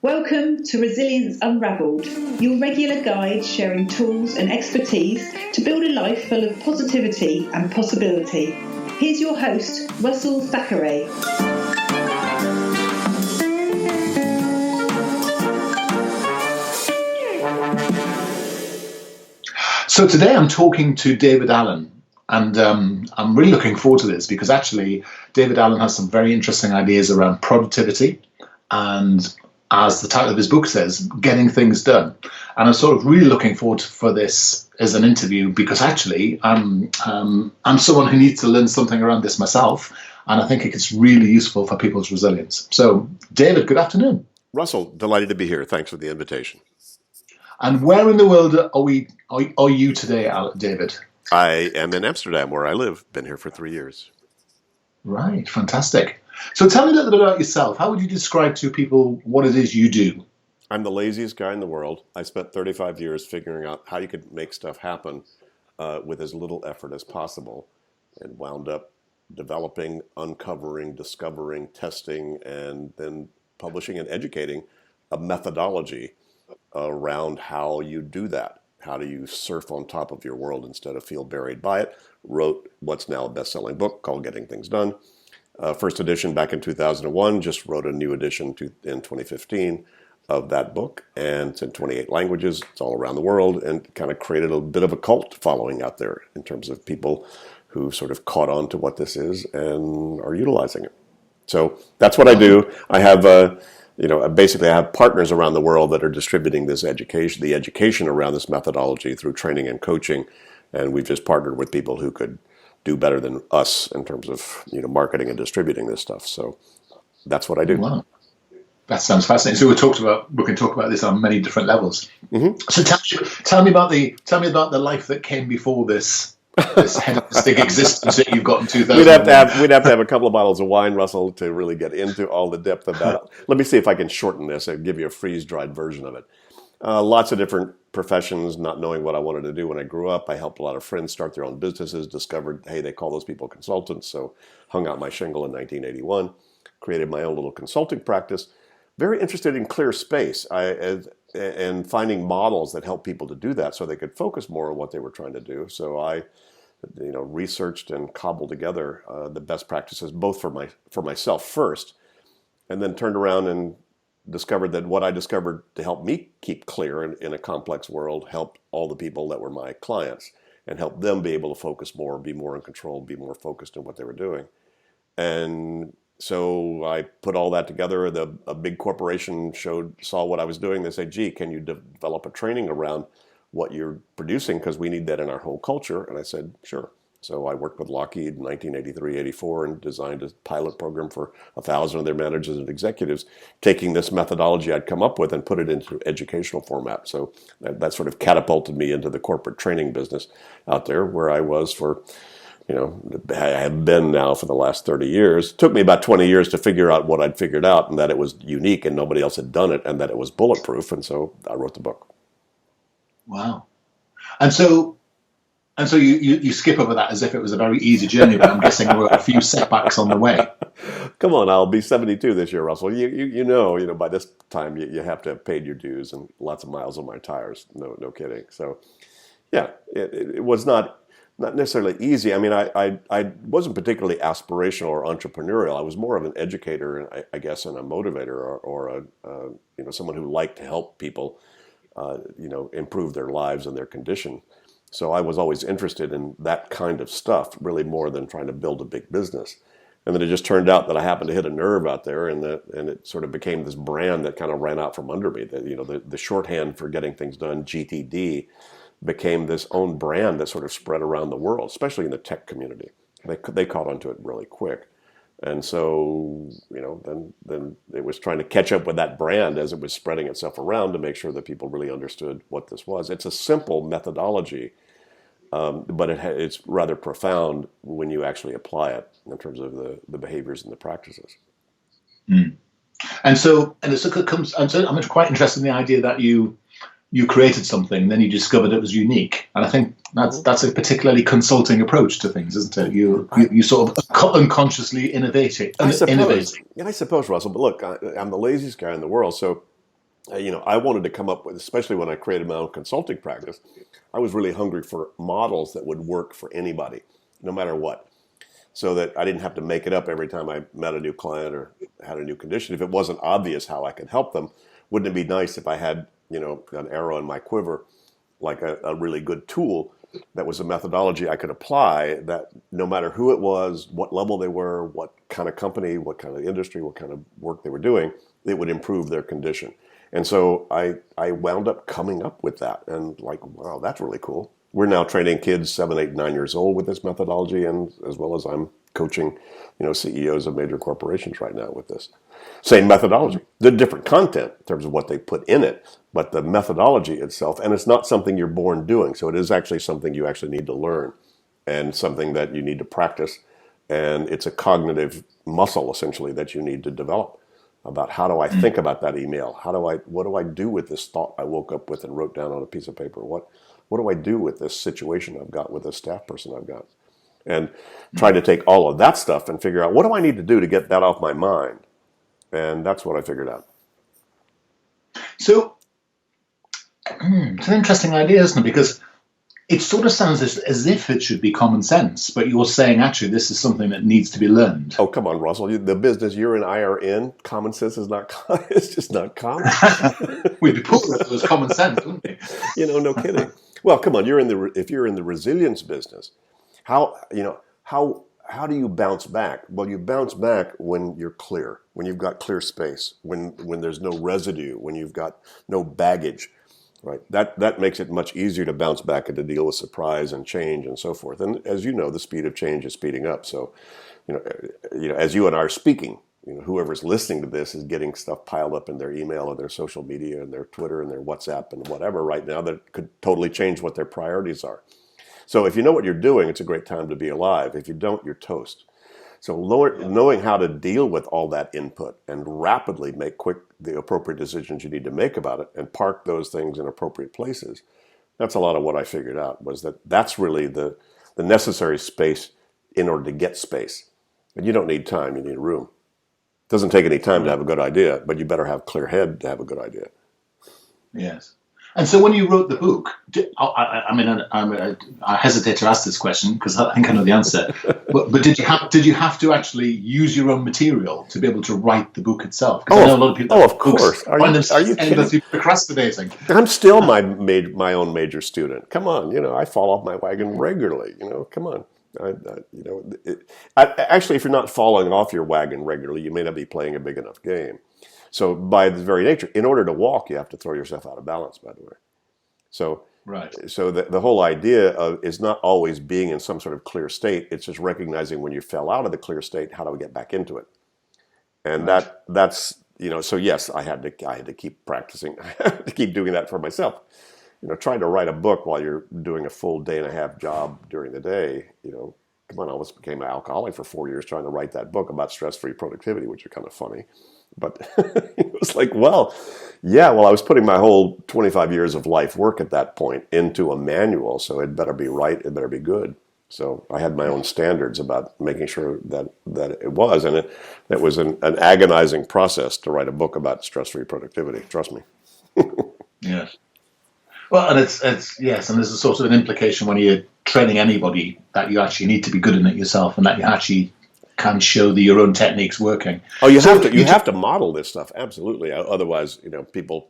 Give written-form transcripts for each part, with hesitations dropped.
Welcome to Resilience Unravelled, your regular guide sharing tools and expertise to build a life full of positivity and possibility. Here's your host, Russell Thackeray. So today I'm talking to David Allen, and I'm really looking forward to this because actually David Allen has some very interesting ideas around productivity and, as the title of his book says, getting things done. And I'm sort of really looking forward for this as an interview because actually I'm someone who needs to learn something around this myself, and I think it's really useful for people's resilience. So David, good afternoon. Russell, delighted to be here. Thanks for the invitation. And where in the world are you today, David? I am in Amsterdam, where I live. Been here for 3 years. Right, fantastic. So tell me a little bit about yourself. How would you describe to people what it is you do? I'm the laziest guy in the world. I spent 35 years figuring out how you could make stuff happen with as little effort as possible, and wound up developing, uncovering, discovering, testing, and then publishing and educating a methodology around how you do that. How do you surf on top of your world instead of feel buried by it? Wrote what's now a best-selling book called Getting Things Done. First edition back in 2001, just wrote a new edition in 2015 of that book, and it's in 28 languages. It's all around the world, and kind of created a bit of a cult following out there in terms of people who sort of caught on to what this is and are utilizing it. So that's what I do. I have basically I have partners around the world that are distributing this education, the education around this methodology through training and coaching, and we've just partnered with people who could do better than us in terms of marketing and distributing this stuff. So that's what I do. Wow, that sounds fascinating. So we can talk about this on many different levels. Mm-hmm. So tell me about the life that came before this hedonistic existence that you've got in 2000. We'd have to have a couple of bottles of wine, Russell, to really get into all the depth of that. Let me see if I can shorten this and give you a freeze-dried version of it. Lots of different professions, not knowing what I wanted to do when I grew up. I helped a lot of friends start their own businesses, discovered, hey, they call those people consultants, so hung out my shingle in 1981, created my own little consulting practice. Very interested in clear space and finding models that help people to do that so they could focus more on what they were trying to do. So I researched and cobbled together the best practices, both for myself first, and then turned around and discovered that what I discovered to help me keep clear in a complex world helped all the people that were my clients and helped them be able to focus more, be more in control, be more focused on what they were doing. And so I put all that together. A big corporation saw what I was doing. They said, gee, can you develop a training around what you're producing? Because we need that in our whole culture. And I said, sure. So I worked with Lockheed in 1983, 84 and designed a pilot program for 1,000 of their managers and executives, taking this methodology I'd come up with and put it into educational format. So that sort of catapulted me into the corporate training business out there, where I was for, I have been now for the last 30 years. It took me about 20 years to figure out what I'd figured out, and that it was unique and nobody else had done it, and that it was bulletproof. And so I wrote the book. Wow. And so you skip over that as if it was a very easy journey, but I'm guessing there were a few setbacks on the way. Come on, I'll be 72 this year, Russell. You know, by this time you have to have paid your dues and lots of miles on my tires. No kidding. So, yeah, it was not necessarily easy. I mean, I wasn't particularly aspirational or entrepreneurial. I was more of an educator, I guess, and a motivator, or someone who liked to help people, improve their lives and their condition. So I was always interested in that kind of stuff, really more than trying to build a big business. And then it just turned out that I happened to hit a nerve out there, and it sort of became this brand that kind of ran out from under me. That the shorthand for getting things done, GTD, became this own brand that sort of spread around the world, especially in the tech community. They caught onto it really quick. And so, then it was trying to catch up with that brand as it was spreading itself around to make sure that people really understood what this was. It's a simple methodology, but it's rather profound when you actually apply it in terms of the behaviors and the practices. Mm. And so I'm quite interested in the idea that you created something, then you discovered it was unique. And I think that's a particularly consulting approach to things, isn't it? You sort of unconsciously innovating. I suppose, Russell. But look, I'm the laziest guy in the world, so I wanted to come up with, especially when I created my own consulting practice, I was really hungry for models that would work for anybody, no matter what, so that I didn't have to make it up every time I met a new client or had a new condition. If it wasn't obvious how I could help them, wouldn't it be nice if I had, an arrow in my quiver, like a really good tool that was a methodology I could apply, that no matter who it was, what level they were, what kind of company, what kind of industry, what kind of work they were doing, it would improve their condition. And so I wound up coming up with that, and like, wow, that's really cool. We're now training kids 7, 8, 9 years old with this methodology, and as well as I'm coaching, CEOs of major corporations right now with this same methodology. The different content in terms of what they put in it, but the methodology itself, and it's not something you're born doing. So it is actually something you actually need to learn, and something that you need to practice, and it's a cognitive muscle essentially that you need to develop. About how do I think about that email? What do I do with this thought I woke up with and wrote down on a piece of paper? What do I do with this situation I've got with this staff person I've got? And try to take all of that stuff and figure out, what do I need to do to get that off my mind? And that's what I figured out. So it's an interesting idea, isn't it? Because it sort of sounds as if it should be common sense, but you're saying actually this is something that needs to be learned. Oh, come on, Russell. The business you and I are in, common sense is not, it's just not common. We'd be pulling it as common sense, wouldn't we? No kidding. Well, come on, if you're in the resilience business, how do you bounce back? Well, you bounce back when you're clear, when you've got clear space, when there's no residue, when you've got no baggage. Right. That makes it much easier to bounce back and to deal with surprise and change and so forth. And as you know, the speed of change is speeding up. So, as you and I are speaking, whoever's listening to this is getting stuff piled up in their email or their social media and their Twitter and their WhatsApp and whatever right now that could totally change what their priorities are. So if you know what you're doing, it's a great time to be alive. If you don't, you're toast. So knowing how to deal with all that input and rapidly make the appropriate decisions you need to make about it and park those things in appropriate places, that's a lot of what I figured out, was that's really the necessary space in order to get space. And you don't need time, you need room. It doesn't take any time to have a good idea, but you better have clear head to have a good idea. Yes. And so when you wrote the book, I hesitate to ask this question because I think I know the answer. But did you have to actually use your own material to be able to write the book itself? Because I know a lot of people. Oh, of course. Are you endlessly procrastinating? I'm still my own major student. Come on, I fall off my wagon regularly. Come on. Actually, if you're not falling off your wagon regularly, you may not be playing a big enough game. So by the very nature, in order to walk, you have to throw yourself out of balance, by the way. So, right. So the whole idea is not always being in some sort of clear state. It's just recognizing when you fell out of the clear state, how do we get back into it? And right. that's so yes, I had to keep practicing, to keep doing that for myself. Trying to write a book while you're doing a full day and a half job during the day, come on, I almost became an alcoholic for 4 years trying to write that book about stress-free productivity, which are kind of funny. But it was like, I was putting my whole 25 years of life work at that point into a manual, so it better be right, it better be good. So I had my own standards about making sure that it was, and it was an agonizing process to write a book about stress-free productivity, trust me. Yes. Well, and it's yes, and there's a sort of an implication when you're training anybody that you actually need to be good in it yourself, and that you actually can show that your own technique's working. Oh, you have to model this stuff, absolutely. Otherwise, people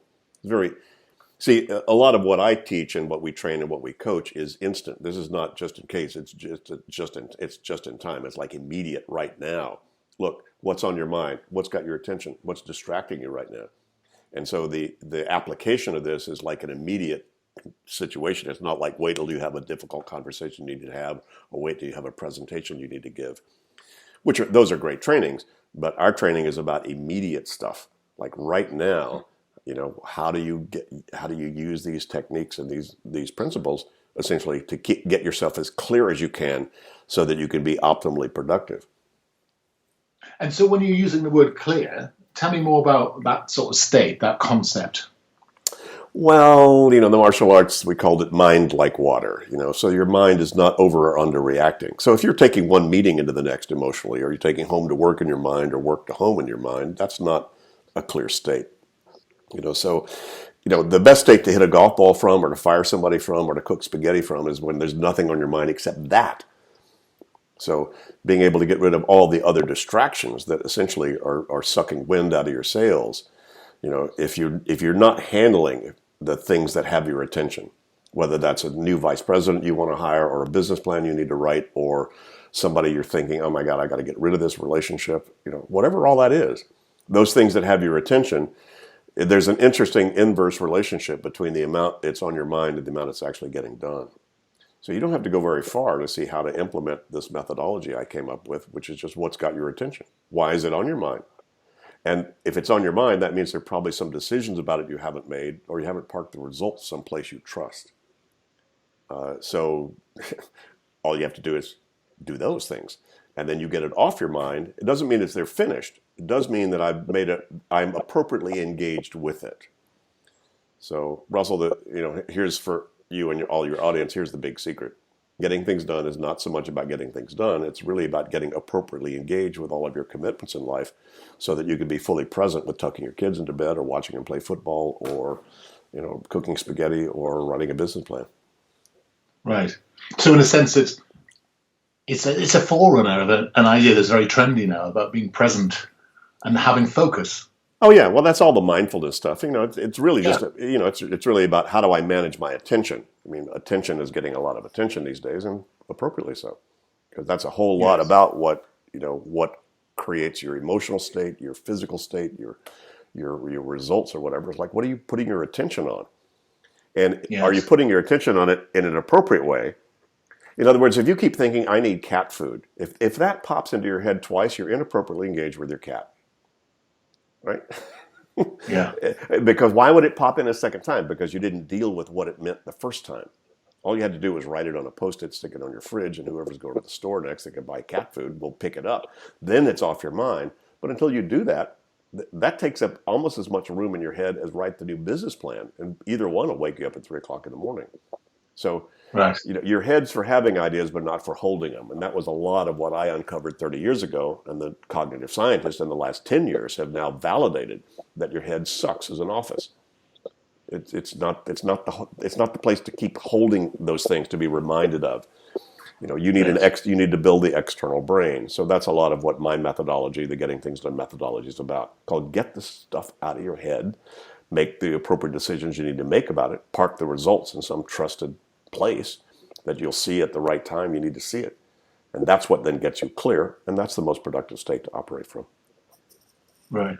see a lot of what I teach and what we train and what we coach is instant. This is not just in case. It's just in time. It's like immediate right now. Look, what's on your mind? What's got your attention? What's distracting you right now? And so the application of this is like an immediate situation. It's not like wait till you have a difficult conversation you need to have, or wait till you have a presentation you need to give. Those are great trainings, but our training is about immediate stuff. Like right now, how do you use these techniques and these principles essentially to get yourself as clear as you can so that you can be optimally productive. And so when you're using the word clear, tell me more about that sort of state, that concept. Well, the martial arts, we called it mind like water, so your mind is not over or under reacting. So if you're taking one meeting into the next emotionally, or you're taking home to work in your mind or work to home in your mind, that's not a clear state. So, the best state to hit a golf ball from or to fire somebody from or to cook spaghetti from is when there's nothing on your mind except that. So being able to get rid of all the other distractions that essentially are sucking wind out of your sails, if you're not handling the things that have your attention, whether that's a new vice president you want to hire or a business plan you need to write or somebody you're thinking, oh my God, I got to get rid of this relationship, whatever all that is, those things that have your attention, there's an interesting inverse relationship between the amount it's on your mind and the amount it's actually getting done. So you don't have to go very far to see how to implement this methodology I came up with, which is just what's got your attention. Why is it on your mind? And if it's on your mind, that means there are probably some decisions about it you haven't made, or you haven't parked the results someplace you trust. So all you have to do is do those things. And then you get it off your mind. It doesn't mean they're finished. It does mean that I'm appropriately engaged with it. So Russell, here's for you and all your audience, here's the big secret. Getting things done is not so much about getting things done. It's really about getting appropriately engaged with all of your commitments in life so that you can be fully present with tucking your kids into bed or watching them play football or, cooking spaghetti or running a business plan. Right. So in a sense, it's a forerunner of an idea that's very trendy now about being present and having focus. Oh yeah, well that's all the mindfulness stuff. It's really just it's really about how do I manage my attention. I mean, attention is getting a lot of attention these days, and appropriately so, because that's a whole lot about what creates your emotional state, your physical state, your results or whatever. It's like, what are you putting your attention on, and are you putting your attention on it in an appropriate way? In other words, if you keep thinking I need cat food, if that pops into your head twice, you're inappropriately engaged with your cat. Right? Yeah. Because why would it pop in a second time? Because you didn't deal with what it meant the first time. All you had to do was write it on a Post-it, stick it on your fridge, and whoever's going to the store next that can buy cat food will pick it up. Then it's off your mind. But until you do that, that takes up almost as much room in your head as write the new business plan. And either one will wake you up at 3 o'clock in the morning. So right. Your head's for having ideas, but not for holding them. And that was a lot of what I uncovered 30 years ago. And the cognitive scientists in the last 10 years have now validated that your head sucks as an office. It's not the place to keep holding those things to be reminded of. You need you need to build the external brain. So that's a lot of what my methodology, the Getting Things Done methodology, is about. Called get the stuff out of your head, make the appropriate decisions you need to make about it, park the results in some trusted place that you'll see at the right time you need to see it. And that's what then gets you clear, and that's the most productive state to operate from. Right.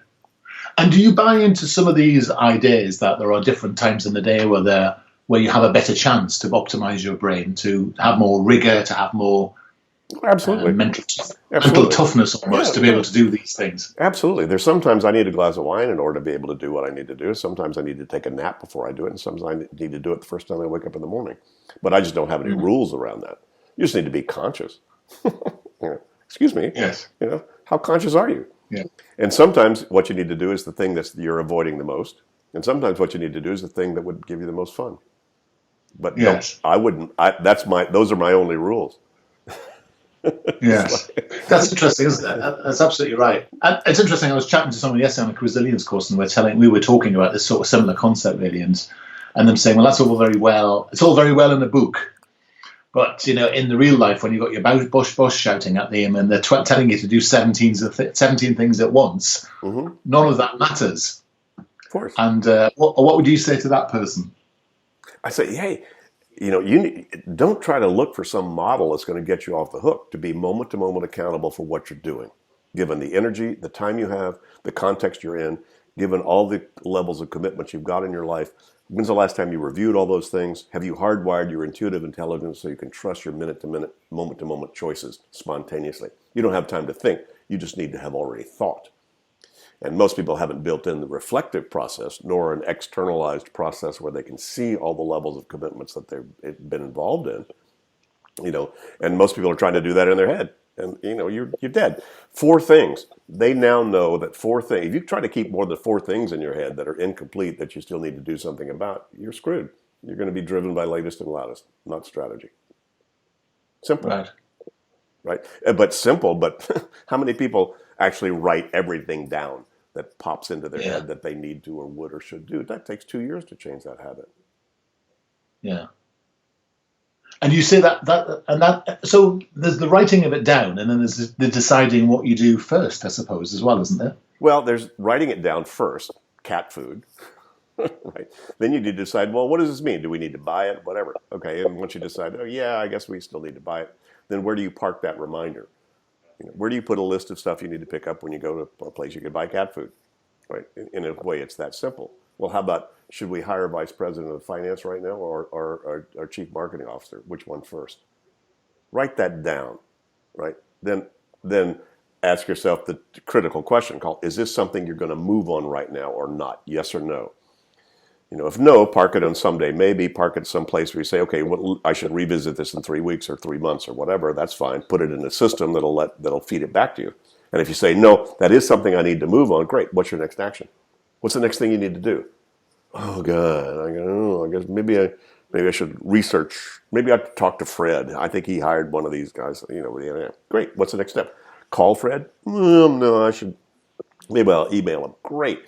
And do you buy into some of these ideas that there are different times in the day where you have a better chance to optimize your brain, to have more rigor, to have more mental toughness almost to be able to do these things? Absolutely. There's sometimes I need a glass of wine in order to be able to do what I need to do. Sometimes I need to take a nap before I do it, and sometimes I need to do it the first time I wake up in the morning. But I just don't have any rules around that. You just need to be conscious. Excuse me. Yes. How conscious are you? Yeah. And sometimes what you need to do is the thing that you're avoiding the most. And sometimes what you need to do is the thing that would give you the most fun. But yes. No, I wouldn't. Those are my only rules. Yes, that's interesting, isn't it? That's absolutely right. And it's interesting. I was chatting to someone yesterday on a resilience course, and we were talking about this sort of similar concept, really, and them saying, "Well, that's all very well. It's all very well in a book, but in the real life, when you've got your boss shouting at them and they're telling you to do 17 things at once, none of that matters." Of course. And what would you say to that person? I say, hey. You don't try to look for some model that's going to get you off the hook. To be moment to moment accountable for what you're doing, given the energy, the time you have, the context you're in, given all the levels of commitment you've got in your life. When's the last time you reviewed all those things? Have you hardwired your intuitive intelligence so you can trust your minute to minute, moment to moment choices spontaneously? You don't have time to think. You just need to have already thought. And most people haven't built in the reflective process, nor an externalized process where they can see all the levels of commitments that they've been involved in. And most people are trying to do that in their head. And, you're dead. 4 things. They now know that 4 things. If you try to keep more than 4 things in your head that are incomplete that you still need to do something about, you're screwed. You're going to be driven by latest and loudest, not strategy. Simple. Right? But simple, but how many people actually write everything down? that pops into their head that they need to or would or should do. That takes 2 years to change that habit. Yeah. And you say so there's the writing of it down, and then there's the deciding what you do first, I suppose, as well, isn't there? Well, there's writing it down first, cat food, right? Then you need to decide, well, what does this mean? Do we need to buy it? Whatever. Okay, and once you decide, oh yeah, I guess we still need to buy it, then where do you park that reminder? Where do you put a list of stuff you need to pick up when you go to a place you could buy cat food? Right? In a way, it's that simple. Well, how about, should we hire a vice president of finance right now or our chief marketing officer? Which one first? Write that down, right? Then ask yourself the critical question called, is this something you're going to move on right now or not? Yes or no? If no, park it on someday. Maybe park it someplace where you say, okay, well, I should revisit this in 3 weeks or 3 months or whatever. That's fine. Put it in a system that'll feed it back to you. And if you say, no, that is something I need to move on, great. What's your next action? What's the next thing you need to do? Oh, God, I guess maybe I should research. Maybe I should talk to Fred. I think he hired one of these guys. Great. What's the next step? Call Fred? No, maybe I'll email him. Great.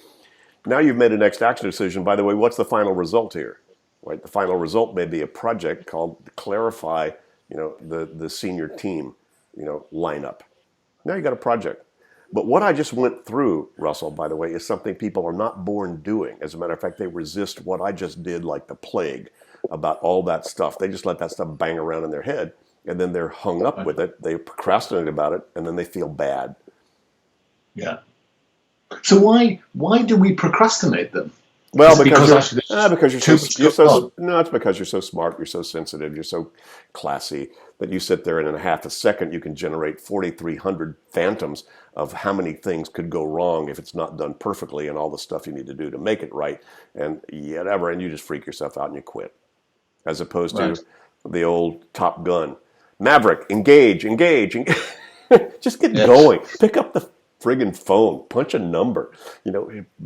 Now you've made a next action decision. By the way, what's the final result here? Right? The final result may be a project called Clarify, the senior team, lineup. Now you got a project. But what I just went through, Russell, by the way, is something people are not born doing. As a matter of fact, they resist what I just did like the plague about all that stuff. They just let that stuff bang around in their head, and then they're hung up with it. They procrastinate about it, and then they feel bad. Yeah. So why do we procrastinate them? Well, because you're so smart, you're so sensitive, you're so classy that you sit there and in a half a second you can generate 4,300 phantoms of how many things could go wrong if it's not done perfectly and all the stuff you need to do to make it right and whatever, and you just freak yourself out and you quit. As opposed to the old Top Gun. Maverick, engage. Just get going. Pick up the friggin' phone, punch a number,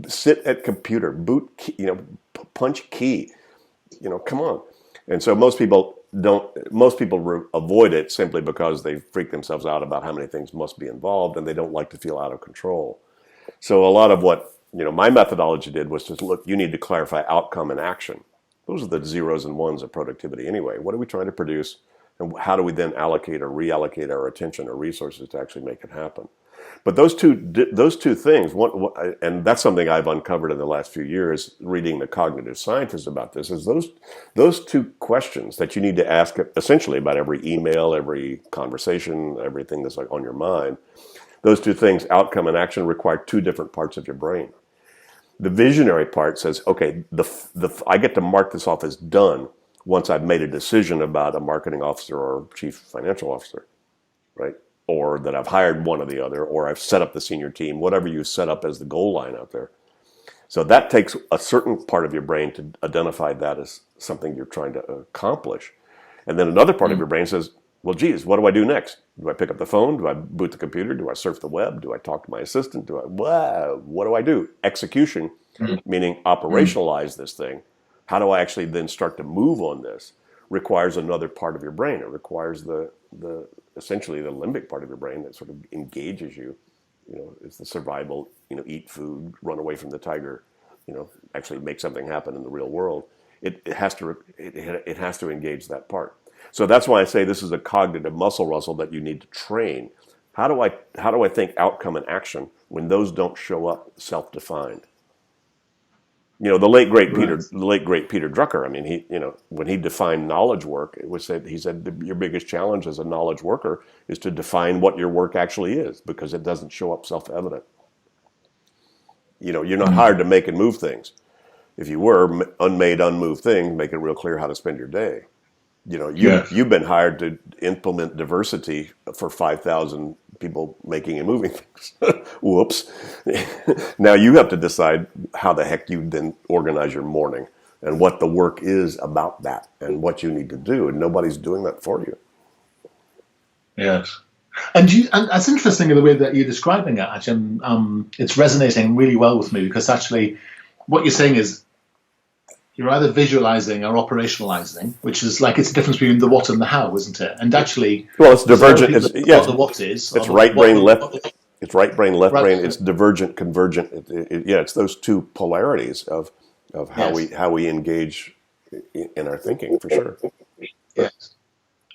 sit at computer, punch key, come on. And so most people avoid it simply because they freak themselves out about how many things must be involved and they don't like to feel out of control. So a lot of what, my methodology did was just look, you need to clarify outcome and action. Those are the zeros and ones of productivity anyway. What are we trying to produce? And how do we then allocate or reallocate our attention or resources to actually make it happen? But those two things, and that's something I've uncovered in the last few years, reading the cognitive scientists about this, is those two questions that you need to ask essentially about every email, every conversation, everything that's like on your mind. Those two things, outcome and action, require two different parts of your brain. The visionary part says, okay, I get to mark this off as done once I've made a decision about a marketing officer or chief financial officer, right? Or that I've hired one or the other, or I've set up the senior team, whatever you set up as the goal line out there. So that takes a certain part of your brain to identify that as something you're trying to accomplish. And then another part of your brain says, well, geez, what do I do next? Do I pick up the phone? Do I boot the computer? Do I surf the web? Do I talk to my assistant? What do I do? Execution, meaning operationalize this thing. How do I actually then start to move on this? Requires another part of your brain. It requires essentially the limbic part of your brain that sort of engages you. It's the survival, eat food, run away from the tiger, actually make something happen in the real world. It has to engage that part. So that's why I say this is a cognitive muscle, Russell, that you need to train. How do I think outcome and action when those don't show up self-defined? The late great Peter Drucker. I mean, he, when he defined knowledge work, he said your biggest challenge as a knowledge worker is to define what your work actually is, because it doesn't show up self-evident. You're not hired to make and move things. If you were, unmoved things, make it real clear how to spend your day. You've been hired to implement diversity for 5,000 people making and moving things. Whoops. Now you have to decide how the heck you then organize your morning and what the work is about that and what you need to do. And nobody's doing that for you. Yes. And it's interesting in the way that you're describing it, actually. It's resonating really well with me, because actually what you're saying is you're either visualizing or operationalizing, which is like, it's the difference between the what and the how, isn't it? And actually, well, it's divergent. The what is. It's right brain, left. It's right brain, left Right. brain. It's divergent, convergent. It's those two polarities of how Yes. we engage in our thinking, for sure. Yes.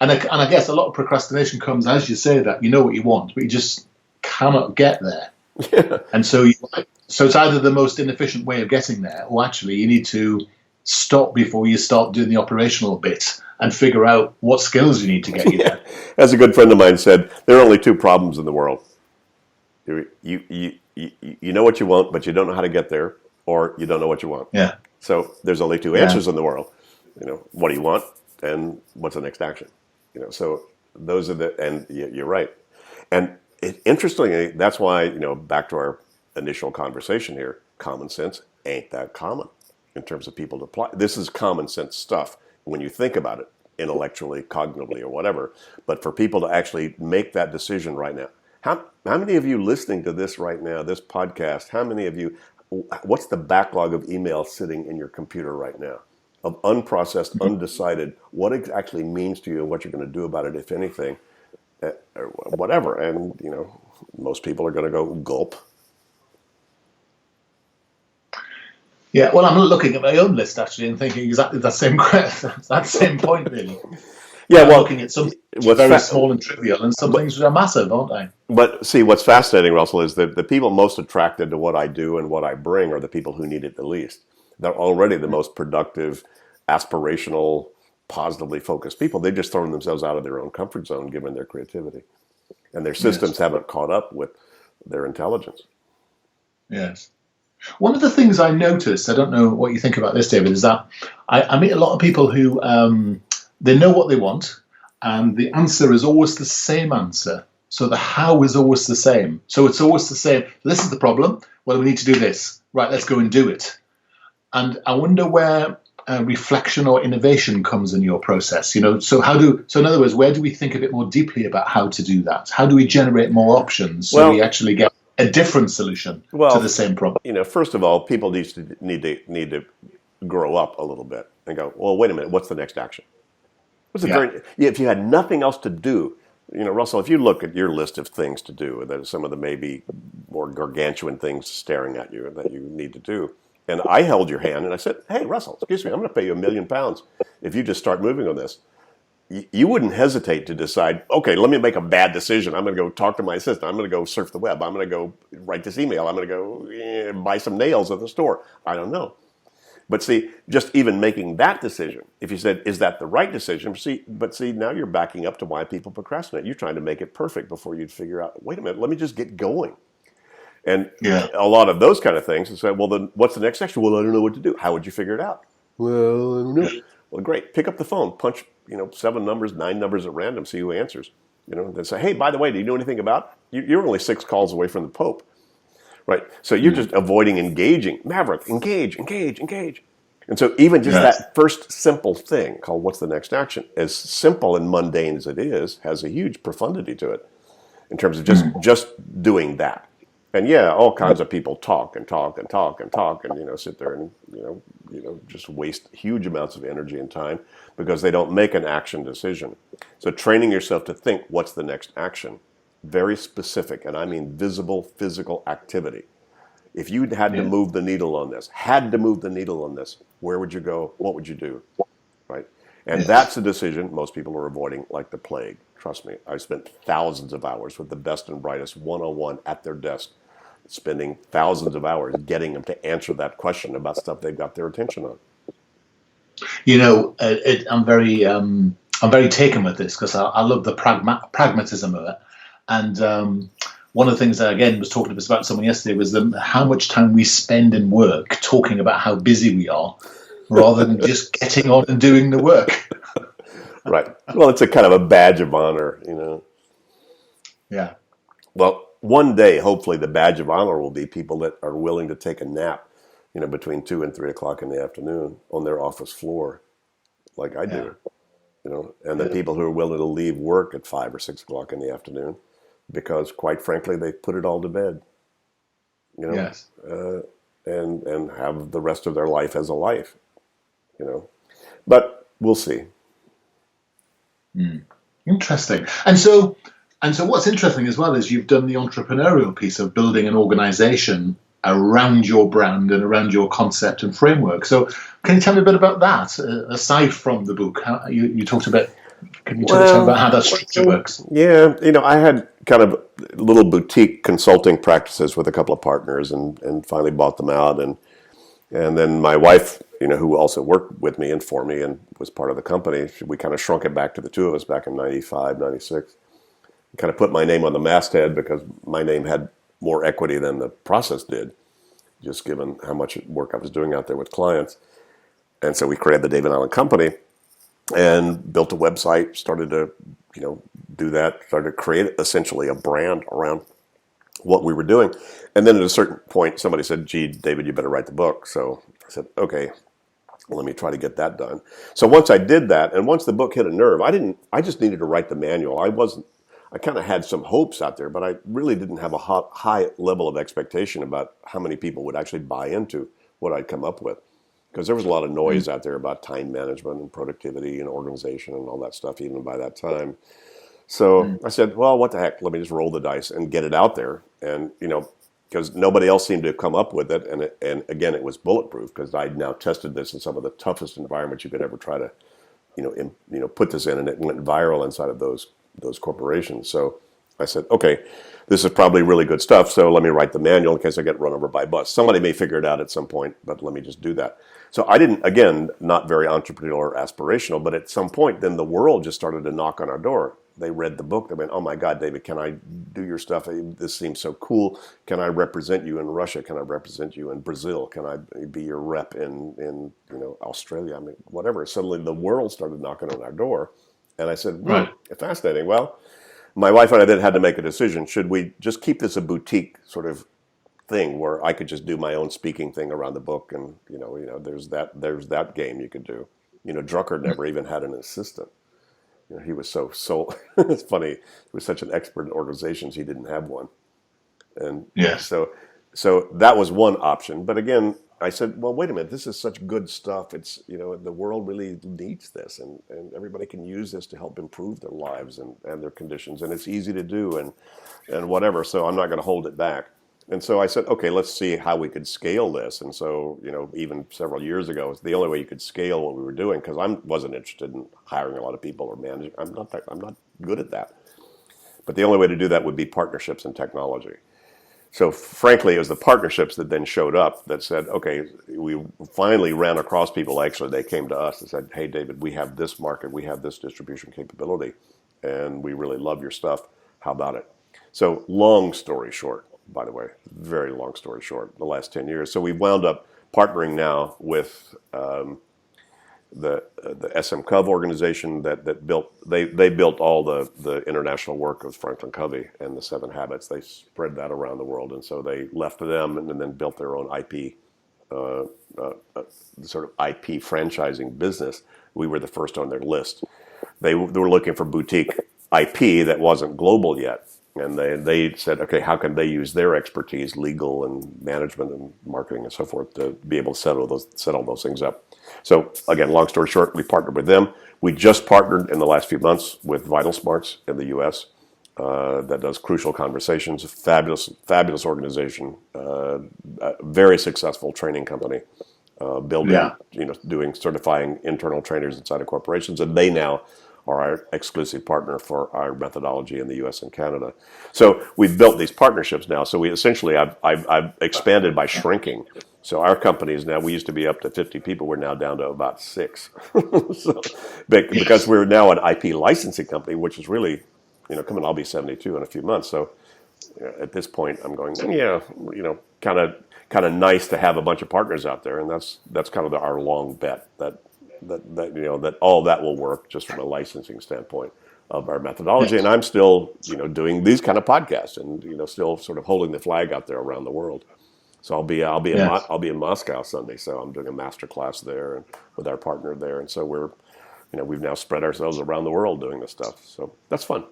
And I guess a lot of procrastination comes as you say that you know what you want, but you just cannot get there. Yeah. And so it's either the most inefficient way of getting there, or actually you need to stop before you start doing the operational bit and figure out what skills you need to get you Yeah. there. As a good friend of mine said, there are only two problems in the world. You know what you want, but you don't know how to get there, or you don't know what you want. Yeah. So there's only two Yeah. answers in the world. What do you want, and what's the next action? So those are and you're right. And interestingly, that's why, back to our initial conversation here, common sense ain't that common in terms of people to apply. This is common sense stuff when you think about it intellectually, cognitively, or whatever. But for people to actually make that decision right now, how many of you listening to this right now, this podcast, how many of you, what's the backlog of emails sitting in your computer right now? Of unprocessed, undecided, what it actually means to you and what you're going to do about it, if anything, or whatever. And, most people are going to go gulp. Yeah, well, I'm looking at my own list actually and thinking exactly that same point really. Yeah, I'm well, looking at some very small and trivial, and some things which are massive, aren't they? But see, what's fascinating, Russell, is that the people most attracted to what I do and what I bring are the people who need it the least. They're already the most productive, aspirational, positively focused people. They've just thrown themselves out of their own comfort zone given their creativity. And their systems haven't caught up with their intelligence. Yes. One of the things I noticed, I don't know what you think about this, David, is that I meet a lot of people who they know what they want, and the answer is always the same answer. So the how is always the same. So it's always the same. This is the problem. Well, we need to do this. Right, let's go and do it. And I wonder where reflection or innovation comes in your process. So in other words, where do we think a bit more deeply about how to do that? How do we generate more options so we actually get a different solution to the same problem? First of all, people need to grow up a little bit and go, well, wait a minute, what's the next action? If you had nothing else to do, Russell, if you look at your list of things to do, that some of the maybe more gargantuan things staring at you that you need to do, and I held your hand and I said, hey, Russell, excuse me, I'm going to pay you £1 million if you just start moving on this. You wouldn't hesitate to decide, okay, let me make a bad decision. I'm going to go talk to my assistant. I'm going to go surf the web. I'm going to go write this email. I'm going to go buy some nails at the store. I don't know. But see, just even making that decision, if you said, is that the right decision? But now you're backing up to why people procrastinate. You're trying to make it perfect before you'd figure out, wait a minute, let me just get going. And a lot of those kind of things, and say, well, then what's the next action? Well, I don't know what to do. How would you figure it out? Well, I don't know. Well, great. Pick up the phone, punch, 7 numbers, 9 numbers at random, see who answers. Then say, hey, by the way, do you know anything about? You're only 6 calls away from the Pope. Right. So you're just avoiding engaging. Maverick, engage. And so even just that first simple thing called what's the next action, as simple and mundane as it is, has a huge profundity to it in terms of just doing that. And all kinds of people talk and sit there and just waste huge amounts of energy and time because they don't make an action decision. So training yourself to think what's the next action, very specific, and I mean visible physical activity. If you had to move the needle on this, where would you go? What would you do? Right? And that's a decision most people are avoiding like the plague. Trust me, I've spent thousands of hours with the best and brightest one-on-one at their desk, spending thousands of hours getting them to answer that question about stuff they've got their attention on. I'm very taken with this because I love the pragmatism of it. And one of the things that, again, was talking about someone yesterday was how much time we spend in work talking about how busy we are rather than just getting on and doing the work. Right. Well, it's a kind of a badge of honor, Yeah. Well, one day, hopefully, the badge of honor will be people that are willing to take a nap, between 2 and 3 o'clock in the afternoon on their office floor, like I do, and the people who are willing to leave work at 5 or 6 o'clock in the afternoon because, quite frankly, they put it all to bed, and have the rest of their life as a life, But we'll see. Interesting. And so And so what's interesting as well is you've done the entrepreneurial piece of building an organization around your brand and around your concept and framework. So can you tell me a bit about that, aside from the book? How, you talked about, can you tell me about how that structure works? Yeah, I had kind of little boutique consulting practices with a couple of partners, and finally bought them out, and then my wife, who also worked with me and for me and was part of the company, we kind of shrunk it back to the two of us back in 95, 96. Kind of put my name on the masthead because my name had more equity than the process did, just given how much work I was doing out there with clients. And so we created the David Allen Company and built a website, started to, do that, started to create essentially a brand around what we were doing. And then at a certain point, somebody said, gee, David, you better write the book. So I said, okay, well, let me try to get that done. So once I did that, and once the book hit a nerve, I just needed to write the manual. I kind of had some hopes out there, but I really didn't have a high level of expectation about how many people would actually buy into what I'd come up with. Because there was a lot of noise out there about time management and productivity and organization and all that stuff, even by that time. So I said, well, what the heck? Let me just roll the dice and get it out there. And, because nobody else seemed to come up with it. And again, it was bulletproof because I'd now tested this in some of the toughest environments you could ever try to, put this in. And it went viral inside of those corporations. So I said, okay, this is probably really good stuff. So let me write the manual in case I get run over by a bus. Somebody may figure it out at some point, but let me just do that. So I didn't, again, not very entrepreneurial or aspirational, but at some point, then the world just started to knock on our door. They read the book. They went, oh my God, David, can I do your stuff? This seems so cool. Can I represent you in Russia? Can I represent you in Brazil? Can I be your rep in Australia? I mean, whatever. Suddenly the world started knocking on our door. And I said, right, fascinating. Well, my wife and I then had to make a decision. Should we just keep this a boutique sort of thing where I could just do my own speaking thing around the book? And, there's that game you could do. Drucker never even had an assistant. He was so it's funny. He was such an expert in organizations. He didn't have one. And so that was one option. But again, I said, well, wait a minute, this is such good stuff. It's, the world really needs this, and everybody can use this to help improve their lives and their conditions. And it's easy to do and whatever. So I'm not going to hold it back. And so I said, okay, let's see how we could scale this. And so, even several years ago, it's the only way you could scale what we were doing, because I wasn't interested in hiring a lot of people or managing. I'm not good at that. But the only way to do that would be partnerships and technology. So frankly, it was the partnerships that then showed up that said, okay, we finally ran across people. Actually, they came to us and said, hey, David, we have this market, we have this distribution capability, and we really love your stuff. How about it? So long story short, by the way, very long story short, the last 10 years. So we've wound up partnering now with the SM Cove organization that built, they built all the international work of Franklin Covey and the 7 Habits. They spread that around the world, and so they left them and then built their own IP, sort of IP franchising business. We were the first on their list. They were looking for boutique IP that wasn't global yet. And they said, okay, how can they use their expertise, legal and management and marketing and so forth, to be able to set all those things up. So again, long story short, we partnered with them. We just partnered in the last few months with Vital Smarts in the U.S. That does Crucial Conversations, fabulous organization, very successful training company, building, doing certifying internal trainers inside of corporations, and they now are our exclusive partner for our methodology in the U.S. and Canada. So we've built these partnerships now. So we essentially, I've expanded by shrinking. So our companies now, we used to be up to 50 people. We're now down to about 6. Because we're now an IP licensing company, which is really, I'll be 72 in a few months. So at this point, I'm going, kind of nice to have a bunch of partners out there, and that's kind of our long bet that all that will work just from a licensing standpoint of our methodology. And I'm still, doing these kind of podcasts and, still sort of holding the flag out there around the world. So I'll be in Moscow Sunday. So I'm doing a master class there and with our partner there. And so we've now spread ourselves around the world doing this stuff. So that's fun.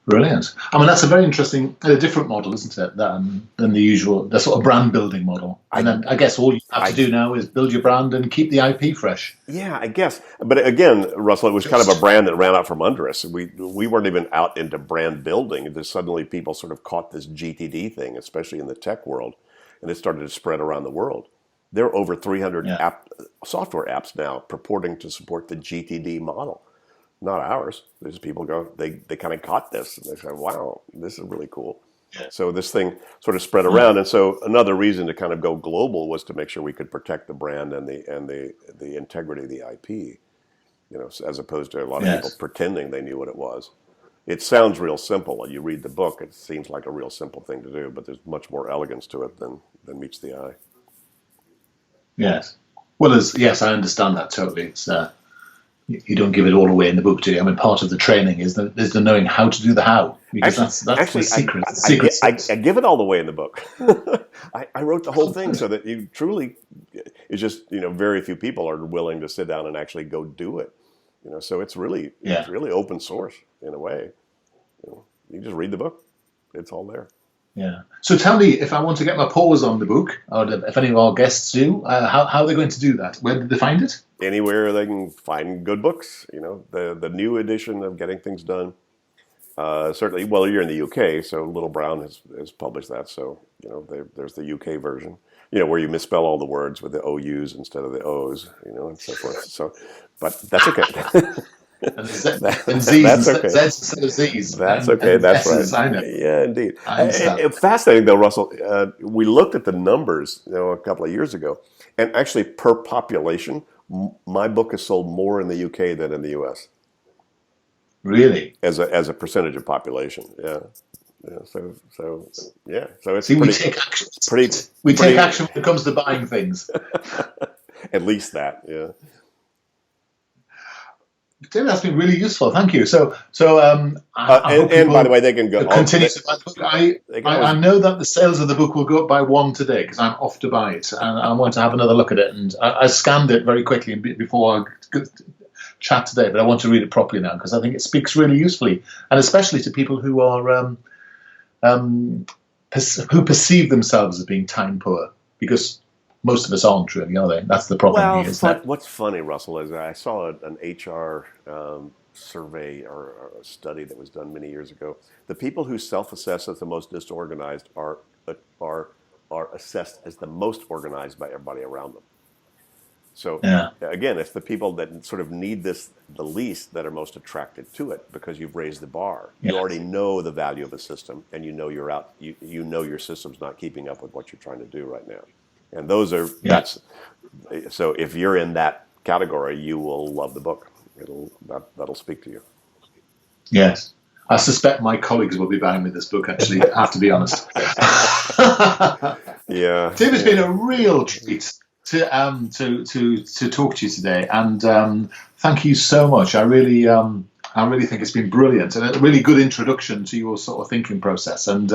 Brilliant. I mean, that's a very interesting, a different model, isn't it, than the usual, the sort of brand building model. And then I guess all you have to do now is build your brand and keep the IP fresh. Yeah, I guess. But again, Russell, it was kind of a brand that ran out from under us. We weren't even out into brand building. Then suddenly people sort of caught this GTD thing, especially in the tech world, and it started to spread around the world. There are over 300 software apps now purporting to support the GTD model. Not ours. There's people they kind of caught this and they said, wow, this is really cool. Yeah. So this thing sort of spread around. And so another reason to kind of go global was to make sure we could protect the brand and the integrity of the IP, as opposed to a lot of people pretending they knew what it was. It sounds real simple. When you read the book, it seems like a real simple thing to do, but there's much more elegance to it than meets the eye. Yes. Well, yes, I understand that totally. It's you don't give it all away in the book, do you? I mean, part of the training is the knowing how to do the how, because that's the secret. I give it all the way in the book. I wrote the whole thing so that you truly, it's just very few people are willing to sit down and actually go do it. So it's really open source in a way. You just read the book; it's all there. Yeah. So tell me, if I want to get my paws on the book, or if any of our guests do, how are they going to do that? Where did they find it? Anywhere they can find good books. The new edition of Getting Things Done. Certainly, well, you're in the UK, so Little Brown has published that. So there's the UK version. Where you misspell all the words with the OUs instead of the O's. And so forth. So, but that's okay. And Z's that's okay. Z's instead of Z's. That's okay. That's right. Yeah, indeed. Fascinating though, Russell. We looked at the numbers, a couple of years ago, and actually per population, my book is sold more in the UK than in the US. Really? As a percentage of population, yeah. So it's we take action. We take action when it comes to buying things. At least that, yeah. David, that's been really useful. Thank you. So, and by the way, they can go continue to buy the book. I know that the sales of the book will go up by 1 today because I'm off to buy it, and I want to have another look at it. And I scanned it very quickly before I chat today, but I want to read it properly now because I think it speaks really usefully, and especially to people who are who perceive themselves as being time poor, because most of us aren't really, are they? That's the problem. Well, what's funny, Russell, is I saw an HR survey or a study that was done many years ago. The people who self-assess as the most disorganized are assessed as the most organized by everybody around them. So again, it's the people that sort of need this the least that are most attracted to it because you've raised the bar. You already know the value of the system, and you know your system's not keeping up with what you're trying to do right now. And those are so if you're in that category, you will love the book. That'll speak to you. Yes, I suspect my colleagues will be buying me this book. Actually, I have to be honest. Yeah, Tim, it's been a real treat to talk to you today, and thank you so much. I really think it's been brilliant and a really good introduction to your sort of thinking process. And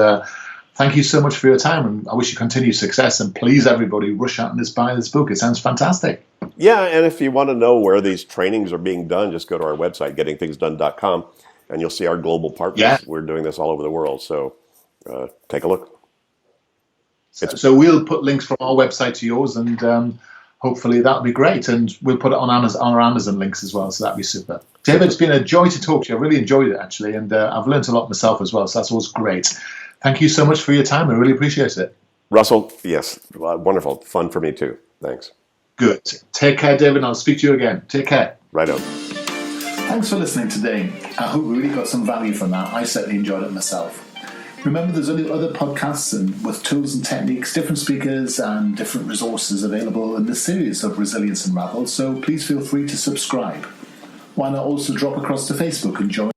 thank you so much for your time, and I wish you continued success. And please, everybody, rush out and buy this book. It sounds fantastic. Yeah, and if you want to know where these trainings are being done, just go to our website, gettingthingsdone.com, and you'll see our global partners. Yeah. We're doing this all over the world, so take a look. So we'll put links from our website to yours, and hopefully that'll be great. And we'll put it on our Amazon links as well, so that'll be super. David, it's been a joy to talk to you. I really enjoyed it, actually, and I've learned a lot myself as well, so that's always great. Thank you so much for your time. I really appreciate it. Russell, yes, wonderful. Fun for me too. Thanks. Good. Take care, David, and I'll speak to you again. Take care. Right on. Thanks for listening today. I hope we really got some value from that. I certainly enjoyed it myself. Remember, there's only other podcasts and with tools and techniques, different speakers and different resources available in this series of Resilience Unravelled, so please feel free to subscribe. Why not also drop across to Facebook and join